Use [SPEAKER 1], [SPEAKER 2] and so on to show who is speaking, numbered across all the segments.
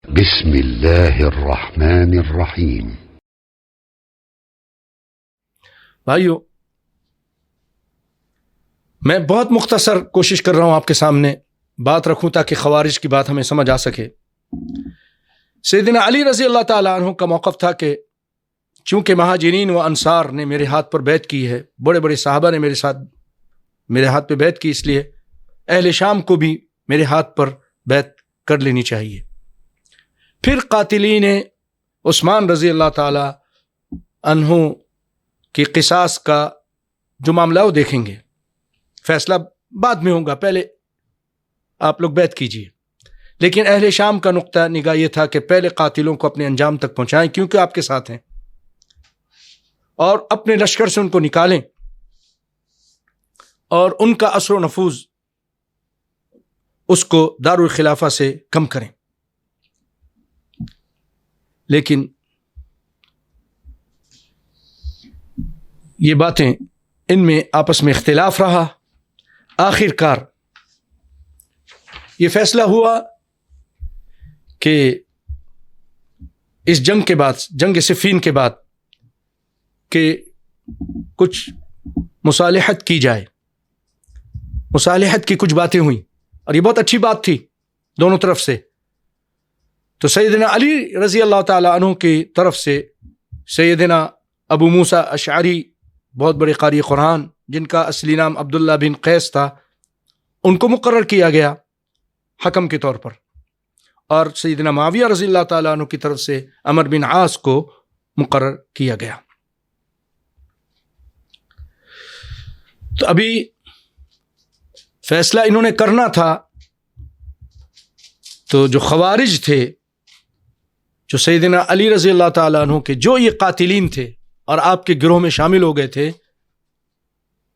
[SPEAKER 1] بسم اللہ الرحمن الرحیم۔
[SPEAKER 2] بھائیو، میں بہت مختصر کوشش کر رہا ہوں آپ کے سامنے بات رکھوں تاکہ خوارج کی بات ہمیں سمجھ آ سکے۔ سیدنا علی رضی اللہ تعالیٰ عنہ کا موقف تھا کہ چونکہ مہاجرین و انصار نے میرے ہاتھ پر بیعت کی ہے، بڑے بڑے صحابہ نے میرے ہاتھ پہ بیعت کی، اس لیے اہل شام کو بھی میرے ہاتھ پر بیعت کر لینی چاہیے۔ پھر قاتلین عثمان رضی اللہ تعالیٰ عنہ کی قصاص کا جو معاملہ وہ دیکھیں گے، فیصلہ بعد میں ہوگا، پہلے آپ لوگ بیعت کیجئے۔ لیکن اہل شام کا نقطہ نگاہ یہ تھا کہ پہلے قاتلوں کو اپنے انجام تک پہنچائیں، کیونکہ آپ کے ساتھ ہیں، اور اپنے لشکر سے ان کو نکالیں اور ان کا اثر و نفوذ اس کو دارالخلافہ سے کم کریں۔ لیکن یہ باتیں ان میں آپس میں اختلاف رہا، آخر کار یہ فیصلہ ہوا کہ اس جنگ کے بعد، جنگ صفین کے بعد، کہ کچھ مصالحت کی جائے۔ مصالحت کی کچھ باتیں ہوئیں اور یہ بہت اچھی بات تھی دونوں طرف سے۔ تو سیدنا علی رضی اللہ تعالیٰ عنہ کی طرف سے سیدنا ابو موسیٰ اشعری، بہت بڑے قاری قرآن جن کا اصلی نام عبداللہ بن قیس تھا، ان کو مقرر کیا گیا حکم کے طور پر، اور سیدنا معاویہ رضی اللہ تعالیٰ عنہ کی طرف سے عمر بن عاص کو مقرر کیا گیا۔ تو ابھی فیصلہ انہوں نے کرنا تھا، تو جو خوارج تھے، جو سیدنا علی رضی اللہ تعالیٰ عنہ کے جو یہ قاتلین تھے اور آپ کے گروہ میں شامل ہو گئے تھے،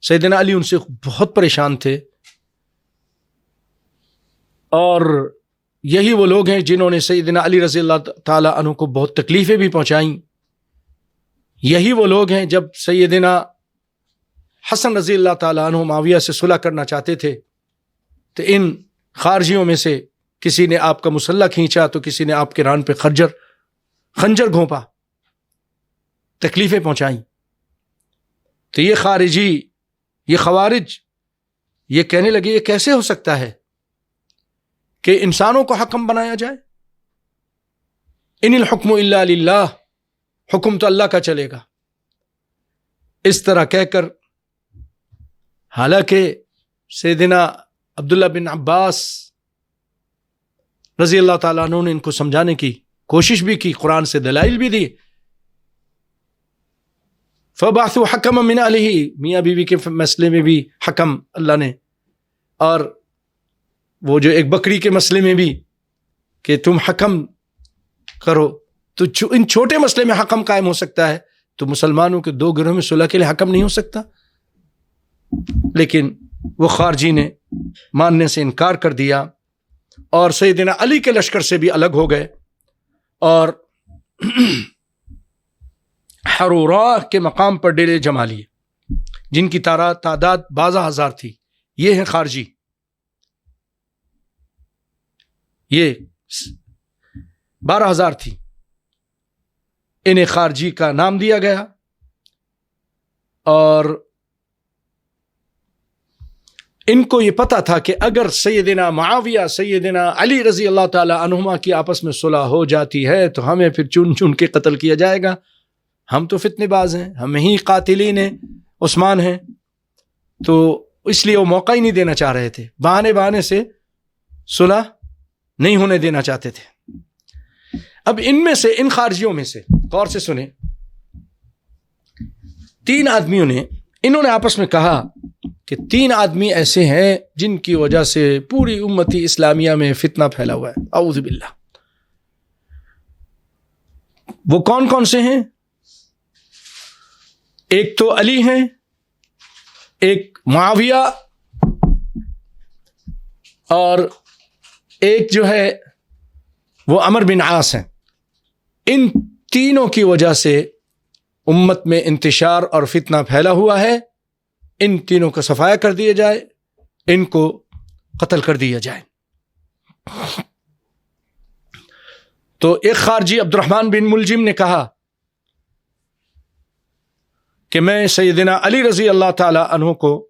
[SPEAKER 2] سیدنا علی ان سے بہت پریشان تھے، اور یہی وہ لوگ ہیں جنہوں نے سیدنا علی رضی اللہ تعالیٰ عنہ کو بہت تکلیفیں بھی پہنچائیں۔ یہی وہ لوگ ہیں جب سیدنا حسن رضی اللہ تعالیٰ عنہ معاویہ سے صلح کرنا چاہتے تھے تو ان خارجیوں میں سے کسی نے آپ کا مسلح کھینچا، تو کسی نے آپ کے ران پہ خنجر گھونپا، تکلیفیں پہنچائیں۔ تو یہ خوارج یہ کہنے لگے یہ کیسے ہو سکتا ہے کہ انسانوں کو حکم بنایا جائے؟ ان الحکم الا للہ، حکم تو اللہ کا چلے گا۔ اس طرح کہہ کر، حالانکہ سیدنا عبداللہ بن عباس رضی اللہ تعالیٰ عنہ نے ان کو سمجھانے کی کوشش بھی کی، قرآن سے دلائل بھی دی، فَبَعْثُوا حَكَمًا مِنْ أَهْلِهِ، میاں بیوی کے مسئلے میں بھی حکم اللہ نے، اور وہ جو ایک بکری کے مسئلے میں بھی کہ تم حکم کرو، تو ان چھوٹے مسئلے میں حکم قائم ہو سکتا ہے، تو مسلمانوں کے دو گروہ میں صلح کے لیے حکم نہیں ہو سکتا؟ لیکن وہ خارجی نے ماننے سے انکار کر دیا، اور سیدنا علی کے لشکر سے بھی الگ ہو گئے، اور حروراء کے مقام پر ڈیرے جما لیے، جن کی تعداد 12,000 تھی۔ یہ ہیں خارجی، یہ 12,000 تھی، انہیں خارجی کا نام دیا گیا۔ اور ان کو یہ پتا تھا کہ اگر سیدنا معاویہ، سیدنا علی رضی اللہ تعالی عنہما کی آپس میں صلح ہو جاتی ہے تو ہمیں پھر چن چن کے قتل کیا جائے گا، ہم تو فتنے باز ہیں، ہم ہی قاتلین عثمان ہیں، تو اس لیے وہ موقع ہی نہیں دینا چاہ رہے تھے، بہانے سے صلح نہیں ہونے دینا چاہتے تھے۔ اب ان میں سے، ان خارجیوں میں سے، غور سے سنیں، 3 آدمیوں نے، انہوں نے آپس میں کہا کہ 3 آدمی ایسے ہیں جن کی وجہ سے پوری امتی اسلامیہ میں فتنہ پھیلا ہوا ہے، اعوذ باللہ۔ وہ کون کون سے ہیں؟ ایک تو علی ہیں، ایک معاویہ، اور ایک جو ہے وہ عمر بن عاص ہیں۔ ان تینوں کی وجہ سے امت میں انتشار اور فتنہ پھیلا ہوا ہے، ان تینوں کا صفایا کر دیا جائے، ان کو قتل کر دیا جائے۔ تو ایک خارجی عبد الرحمن بن ملجم نے کہا کہ میں سیدنا علی رضی اللہ تعالی عنہ کو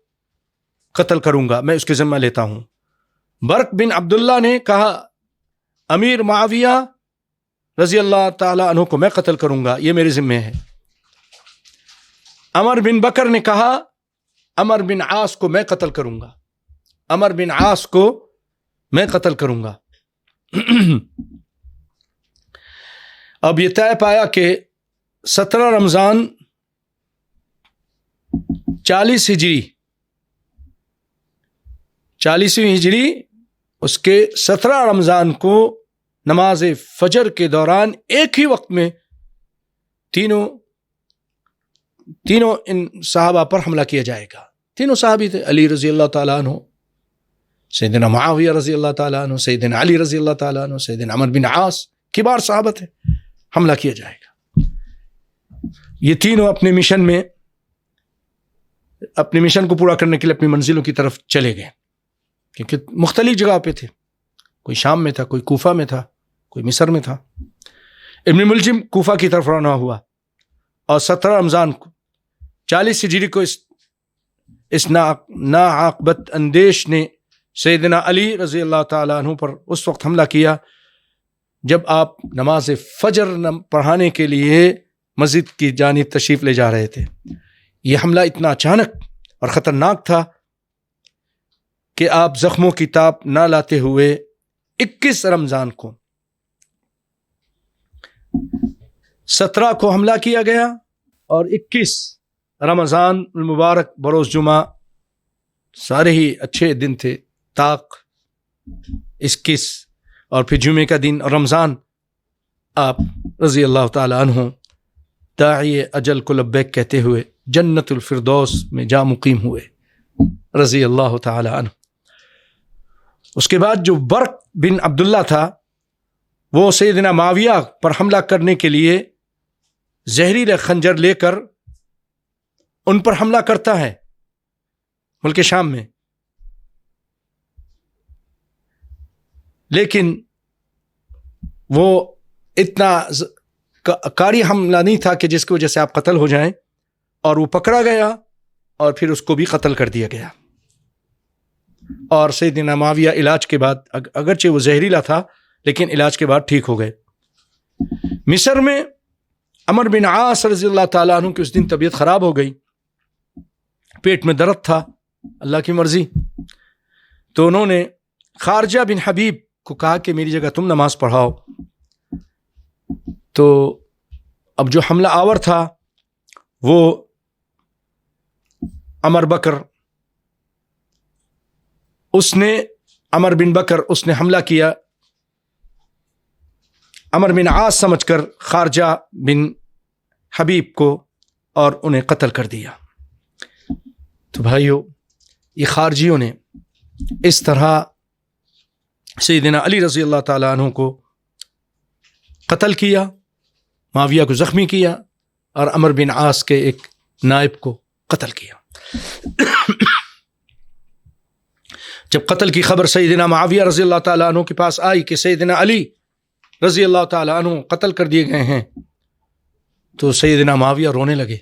[SPEAKER 2] قتل کروں گا، میں اس کے ذمہ لیتا ہوں۔ برق بن عبداللہ نے کہا امیر معاویہ رضی اللہ تعالی عنہ کو میں قتل کروں گا، یہ میرے ذمہ ہے۔ عمر بن بکر نے کہا عمر بن عاص کو میں قتل کروں گا، عمر بن عاص کو میں قتل کروں گا۔ اب یہ طے پایا کہ 17 رمضان 40 ہجری 40ویں ہجری اس کے 17 رمضان کو نماز فجر کے دوران ایک ہی وقت میں تینوں ان صحابہ پر حملہ کیا جائے گا۔ تینوں صحابی تھے، علی رضی اللہ تعالیٰ عنہ، سیدنا معاویہ رضی اللہ تعالیٰ عنہ، سیدنا علی رضی اللہ تعالیٰ عنہ، سیدنا عمر بن عاص، کبار صحابہ تھے۔ حملہ کیا جائے گا۔ یہ تینوں اپنے مشن کو پورا کرنے کے لیے اپنی منزلوں کی طرف چلے گئے، کیونکہ مختلف جگہ پہ تھے، کوئی شام میں تھا، کوئی کوفہ میں تھا، کوئی مصر میں تھا۔ ابن ملجم کوفہ کی طرف روانہ ہوا اور 17 رمضان کو 40 ہجری کو اس ناعاقبت اندیش نے سیدنا علی رضی اللہ تعالیٰ عنہ پر اس وقت حملہ کیا جب آپ نماز فجر پڑھانے کے لیے مسجد کی جانب تشریف لے جا رہے تھے۔ یہ حملہ اتنا اچانک اور خطرناک تھا کہ آپ زخموں کی تاب نہ لاتے ہوئے 21 رمضان کو 17 کو حملہ کیا گیا اور 21 رمضان المبارک بروز جمعہ، سارے ہی اچھے دن تھے، طاق 21 اور پھر جمعے کا دن رمضان، آپ رضی اللہ تعالی عنہ داعی اجل کو لبیک کہتے ہوئے جنت الفردوس میں جا مقیم ہوئے رضی اللہ تعالی عنہ۔ اس کے بعد جو برق بن عبداللہ تھا وہ سیدنا معاویہ پر حملہ کرنے کے لیے زہریلا خنجر لے کر ان پر حملہ کرتا ہے ملک شام میں، لیکن وہ اتنا کاری حملہ نہیں تھا کہ جس کی وجہ سے آپ قتل ہو جائیں، اور وہ پکڑا گیا اور پھر اس کو بھی قتل کر دیا گیا۔ اور سیدنا معاویہ علاج کے بعد، اگرچہ وہ زہریلا تھا لیکن علاج کے بعد ٹھیک ہو گئے۔ مصر میں عمر بن عاص رضی اللہ تعالیٰ عنہ کی اس دن طبیعت خراب ہو گئی، پیٹ میں درد تھا، اللہ کی مرضی، تو انہوں نے خارجہ بن حبیب کو کہا کہ میری جگہ تم نماز پڑھاؤ۔ تو اب جو حملہ آور تھا وہ عمر بن بکر اس نے حملہ کیا عمر بن عاص سمجھ کر خارجہ بن حبیب کو، اور انہیں قتل کر دیا۔ تو بھائیو، یہ خارجیوں نے اس طرح سیدنا علی رضی اللہ تعالیٰ عنہ کو قتل کیا، معاویہ کو زخمی کیا، اور عمر بن عاص کے ایک نائب کو قتل کیا۔ جب قتل کی خبر سیدنا معاویہ رضی اللہ تعالیٰ عنہ کے پاس آئی کہ سیدنا علی رضی اللہ تعالیٰ عنہ قتل کر دیے گئے ہیں، تو سیدنا معاویہ رونے لگے۔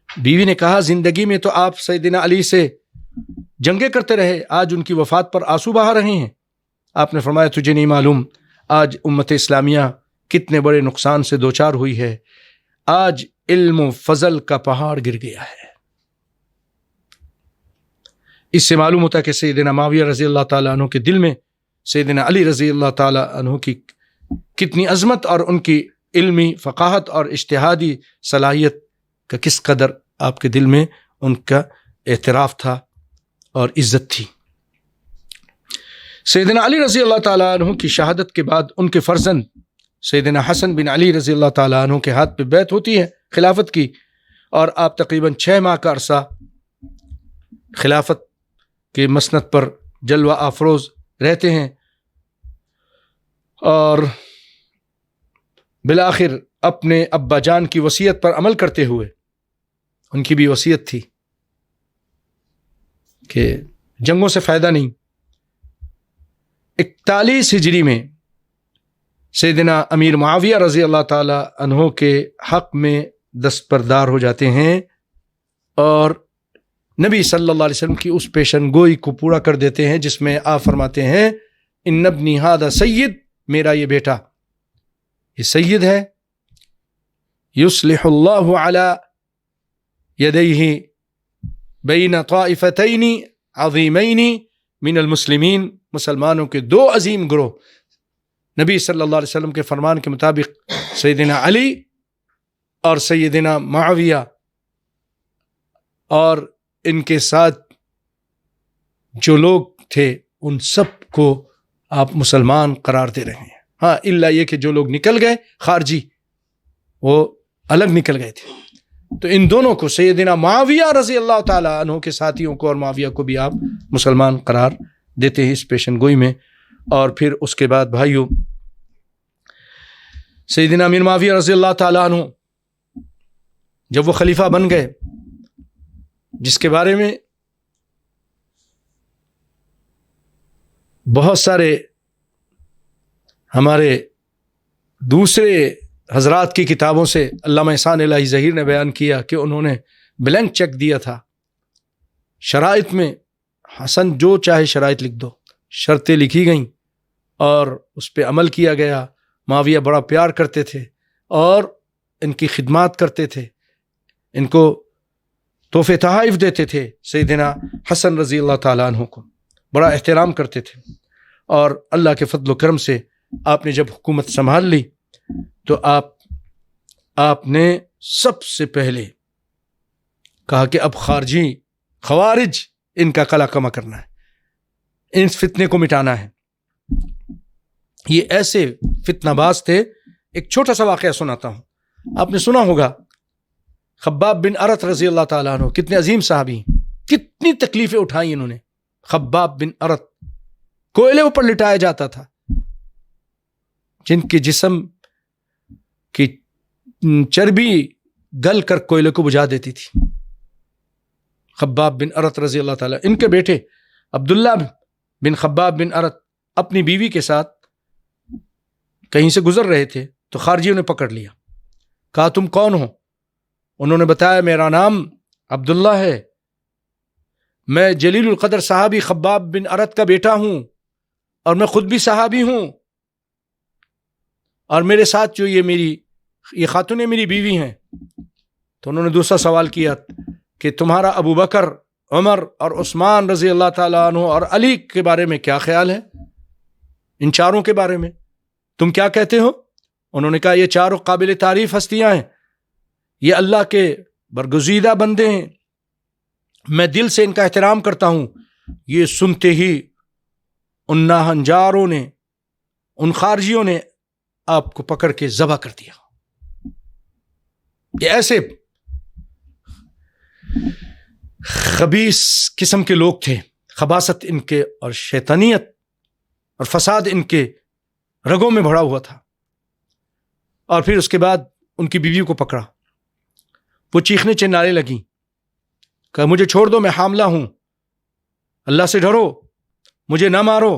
[SPEAKER 2] بیوی نے کہا زندگی میں تو آپ سیدنا علی سے جنگیں کرتے رہے، آج ان کی وفات پر آنسو بہا رہے ہیں۔ آپ نے فرمایا تجھے نہیں معلوم آج امت اسلامیہ کتنے بڑے نقصان سے دوچار ہوئی ہے، آج علم و فضل کا پہاڑ گر گیا ہے۔ اس سے معلوم ہوتا ہے کہ سیدنا معاویہ رضی اللہ تعالیٰ عنہ کے دل میں سیدنا علی رضی اللہ تعالیٰ عنہ کی کتنی عظمت اور ان کی علمی فقاہت اور اجتہادی صلاحیت کا کس قدر آپ کے دل میں ان کا اعتراف تھا اور عزت تھی۔ سیدنا علی رضی اللہ تعالیٰ عنہ کی شہادت کے بعد ان کے فرزند سیدنا حسن بن علی رضی اللہ تعالیٰ عنہ کے ہاتھ پہ بیعت ہوتی ہے خلافت کی، اور آپ تقریباً 6 ماہ کا عرصہ خلافت کے مسند پر جلوہ افروز رہتے ہیں، اور بالآخر اپنے ابا جان کی وصیت پر عمل کرتے ہوئے، ان کی بھی وصیت تھی کہ جنگوں سے فائدہ نہیں، 41 ہجری میں سیدنا امیر معاویہ رضی اللہ تعالی عنہ کے حق میں دستبردار ہو جاتے ہیں اور نبی صلی اللہ علیہ وسلم کی اس پیشن گوئی کو پورا کر دیتے ہیں جس میں آپ فرماتے ہیں ان ابنی ھذا سید، میرا یہ بیٹا یہ سید ہے، یصلح اللہ علی یدیہ بین طائفتین عظیمین من المسلمین، مسلمانوں کے دو عظیم گروہ نبی صلی اللہ علیہ وسلم کے فرمان کے مطابق سیدنا علی اور سیدنا معاویہ اور ان کے ساتھ جو لوگ تھے ان سب کو آپ مسلمان قرار دے رہے ہیں، ہاں الا یہ کہ جو لوگ نکل گئے خارجی وہ الگ نکل گئے تھے، تو ان دونوں کو سیدنا معاویہ رضی اللہ تعالی عنہ کے ساتھیوں کو اور معاویہ کو بھی آپ مسلمان قرار دیتے ہیں اس پیشن گوئی میں۔ اور پھر اس کے بعد بھائیو سیدنا امیر معاویہ رضی اللہ تعالی عنہ جب وہ خلیفہ بن گئے، جس کے بارے میں بہت سارے ہمارے دوسرے حضرات کی کتابوں سے علامہ احسان الہی ظہیر نے بیان کیا کہ انہوں نے بلینک چیک دیا تھا شرائط میں، حسن جو چاہے شرائط لکھ دو، شرطیں لکھی گئیں اور اس پہ عمل کیا گیا۔ معاویہ بڑا پیار کرتے تھے اور ان کی خدمات کرتے تھے، ان کو تحفے تحائف دیتے تھے، سیدنا حسن رضی اللہ تعالیٰ عنہ کو بڑا احترام کرتے تھے، اور اللہ کے فضل و کرم سے آپ نے جب حکومت سنبھال لی تو آپ نے سب سے پہلے کہا کہ اب خوارج ان کا قلع کما کرنا ہے، ان فتنے کو مٹانا ہے۔ یہ ایسے فتنہ باز تھے۔ ایک چھوٹا سا واقعہ سناتا ہوں، آپ نے سنا ہوگا خباب بن ارت رضی اللہ تعالیٰ عنہ، کتنے عظیم صحابی، کتنی تکلیفیں اٹھائی انہوں نے۔ خباب بن ارت کوئلے اوپر لٹایا جاتا تھا، جن کے جسم کی چربی گل کر کوئلے کو بجھا دیتی تھی۔ خباب بن ارت رضی اللہ تعالیٰ، ان کے بیٹے عبداللہ بن خباب بن ارت اپنی بیوی کے ساتھ کہیں سے گزر رہے تھے تو خارجیوں نے پکڑ لیا، کہا تم کون ہو؟ انہوں نے بتایا میرا نام عبداللہ ہے، میں جلیل القدر صحابی خباب بن ارت کا بیٹا ہوں اور میں خود بھی صحابی ہوں، اور میرے ساتھ جو یہ خاتون میری بیوی ہیں۔ تو انہوں نے دوسرا سوال کیا کہ تمہارا ابو بکر، عمر اور عثمان رضی اللہ تعالیٰ عنہ اور علی کے بارے میں کیا خیال ہے؟ ان چاروں کے بارے میں تم کیا کہتے ہو؟ انہوں نے کہا یہ چاروں قابل تعریف ہستیاں ہیں، یہ اللہ کے برگزیدہ بندے ہیں، میں دل سے ان کا احترام کرتا ہوں۔ یہ سنتے ہی ان ناہنجاروں نے، ان خارجیوں نے آپ کو پکڑ کے ذبح کر دیا۔ یہ ایسے خبیث قسم کے لوگ تھے، خباثت ان کے اور شیطانیت اور فساد ان کے رگوں میں بھرا ہوا تھا۔ اور پھر اس کے بعد ان کی بیوی کو پکڑا، وہ چیخنے چلانے لگیں کہ مجھے چھوڑ دو، میں حاملہ ہوں، اللہ سے ڈرو، مجھے نہ مارو۔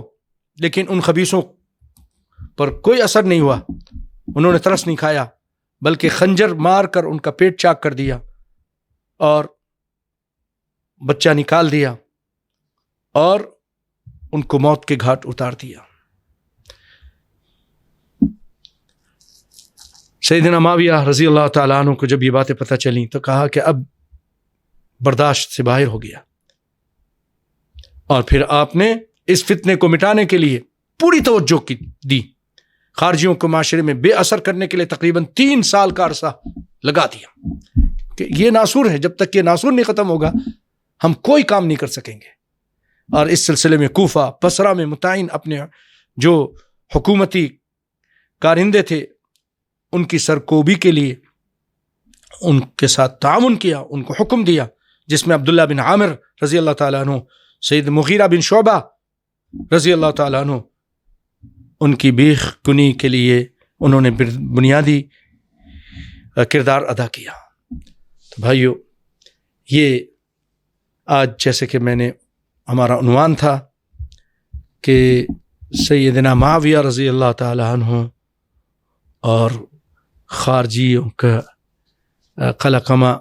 [SPEAKER 2] لیکن ان خبیثوں پر کوئی اثر نہیں ہوا، انہوں نے ترس نہیں کھایا، بلکہ خنجر مار کر ان کا پیٹ چاک کر دیا اور بچہ نکال دیا اور ان کو موت کے گھاٹ اتار دیا۔ سیدنا معاویہ رضی اللہ تعالیٰ عنہ کو جب یہ باتیں پتہ چلیں تو کہا کہ اب برداشت سے باہر ہو گیا، اور پھر آپ نے اس فتنے کو مٹانے کے لیے پوری توجہ دی، خارجیوں کو معاشرے میں بے اثر کرنے کے لیے تقریباً 3 سال کا عرصہ لگا دیا کہ یہ ناسور ہے، جب تک یہ ناسور نہیں ختم ہوگا ہم کوئی کام نہیں کر سکیں گے۔ اور اس سلسلے میں کوفہ، بصرہ میں متعین اپنے جو حکومتی کارندے تھے ان کی سرکوبی کے لیے ان کے ساتھ تعاون کیا، ان کو حکم دیا، جس میں عبداللہ بن عامر رضی اللہ تعالیٰ عنہ، سید مغیرہ بن شعبہ رضی اللہ تعالیٰ عنہ، ان کی بیخ کنی کے لیے انہوں نے بنیادی کردار ادا کیا۔ تو بھائیو، یہ آج جیسے کہ میں نے ہمارا عنوان تھا کہ سیدنا معاویہ رضی اللہ تعالیٰ عنہ اور خارجیوں کا قلقمہ،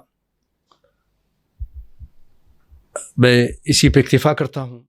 [SPEAKER 2] میں اسی پہ اکتفا کرتا ہوں.